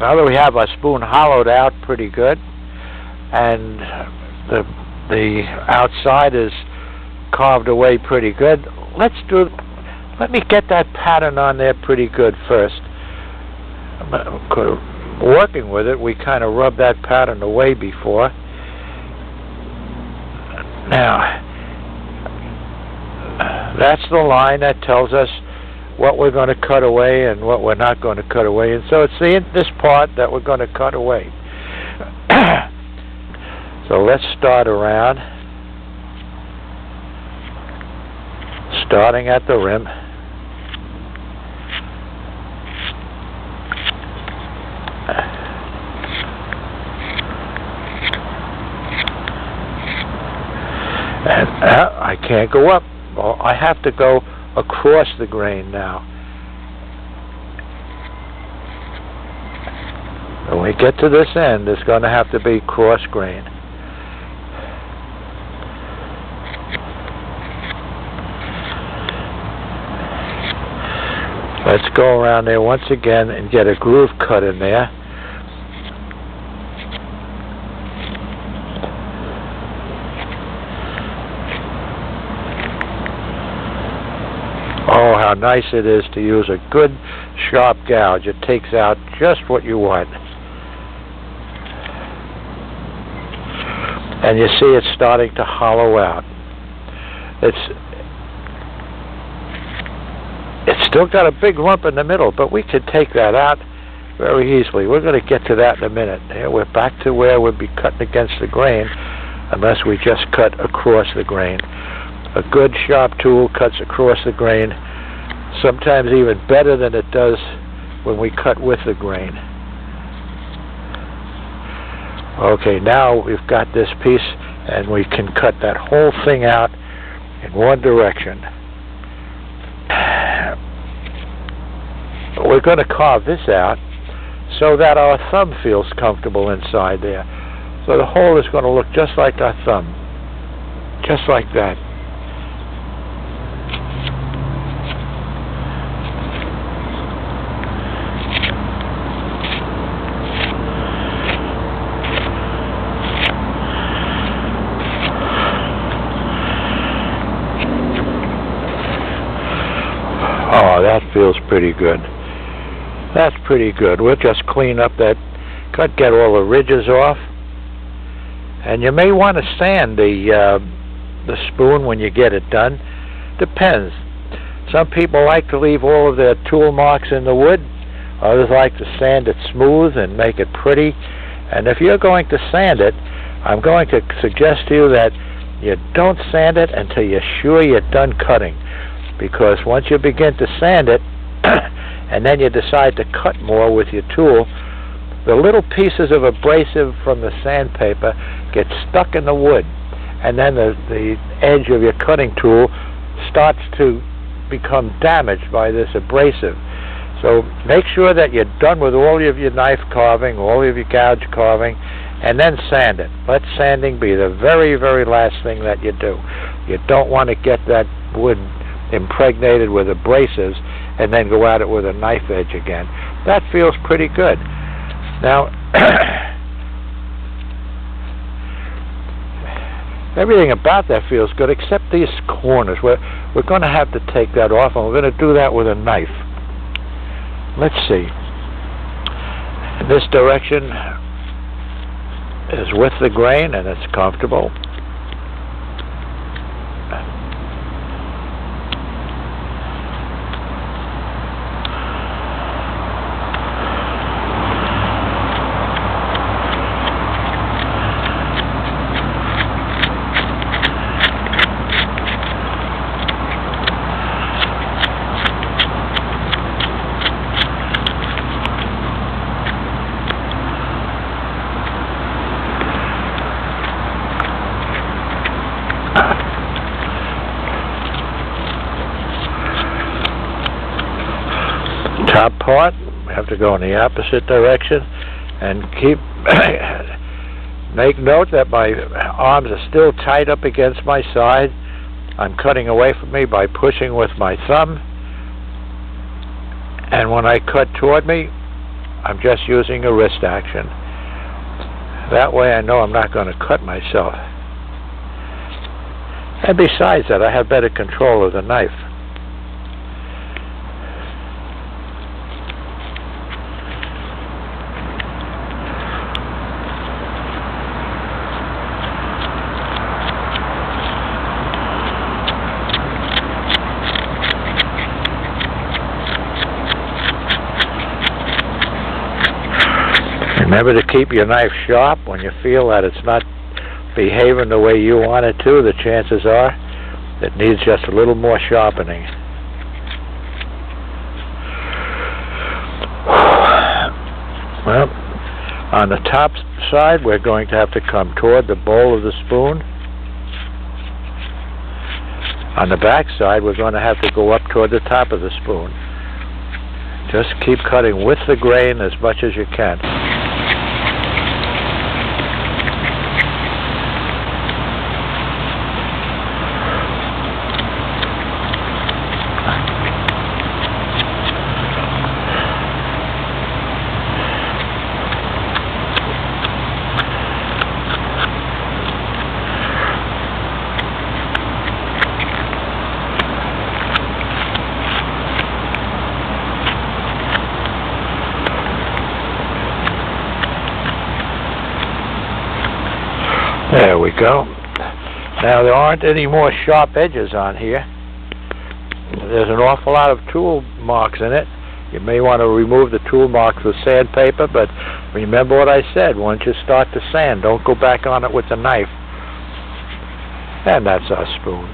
now that we have our spoon hollowed out pretty good, and the outside is carved away pretty good, let me get that pattern on there pretty good first. Working with it, we kind of rubbed that pattern away before. Now, that's the line that tells us what we're going to cut away and what we're not going to cut away. And so it's this part that we're going to cut away. So let's start around, starting at the rim. And I can't go up. Well, I have to go across the grain now. When we get to this end, it's going to have to be cross grain. Let's go around there once again and get a groove cut in there. Oh, how nice it is to use a good sharp gouge. It takes out just what you want. And you see it's starting to hollow out. It's still got a big lump in the middle, but we could take that out very easily. We're going to get to that in a minute. Here we're back to where we'd be cutting against the grain, unless we just cut across the grain. A good sharp tool cuts across the grain, sometimes even better than it does when we cut with the grain. Okay, now we've got this piece, and we can cut that whole thing out in one direction. We're going to carve this out so that our thumb feels comfortable inside there. So the hole is going to look just like our thumb, just like that. Oh, that feels pretty good. That's pretty good. We'll just clean up that cut, get all the ridges off. And you may want to sand the spoon when you get it done. Depends. Some people like to leave all of their tool marks in the wood. Others like to sand it smooth and make it pretty. And if you're going to sand it, I'm going to suggest to you that you don't sand it until you're sure you're done cutting. Because once you begin to sand it, and then you decide to cut more with your tool, the little pieces of abrasive from the sandpaper get stuck in the wood, and then the edge of your cutting tool starts to become damaged by this abrasive. So make sure that you're done with all of your knife carving, all of your gouge carving, and then sand it. Let sanding be the very, very last thing that you do. You don't want to get that wood impregnated with abrasives and then go at it with a knife edge again. That feels pretty good. Now, everything about that feels good except these corners. We're going to have to take that off, and we're going to do that with a knife. Let's see. And this direction is with the grain, and it's comfortable. Top part, we have to go in the opposite direction, and make note that my arms are still tight up against my side. I'm cutting away from me by pushing with my thumb, and when I cut toward me, I'm just using a wrist action. That way I know I'm not going to cut myself. And besides that, I have better control of the knife. Remember to keep your knife sharp. When you feel that it's not behaving the way you want it to, the chances are it needs just a little more sharpening. Well, on the top side, we're going to have to come toward the bowl of the spoon. On the back side, we're going to have to go up toward the top of the spoon. Just keep cutting with the grain as much as you can. There we go. Now there aren't any more sharp edges on here. There's an awful lot of tool marks in it. You may want to remove the tool marks with sandpaper, but remember what I said. Once you start to sand, don't go back on it with the knife. And that's our spoon.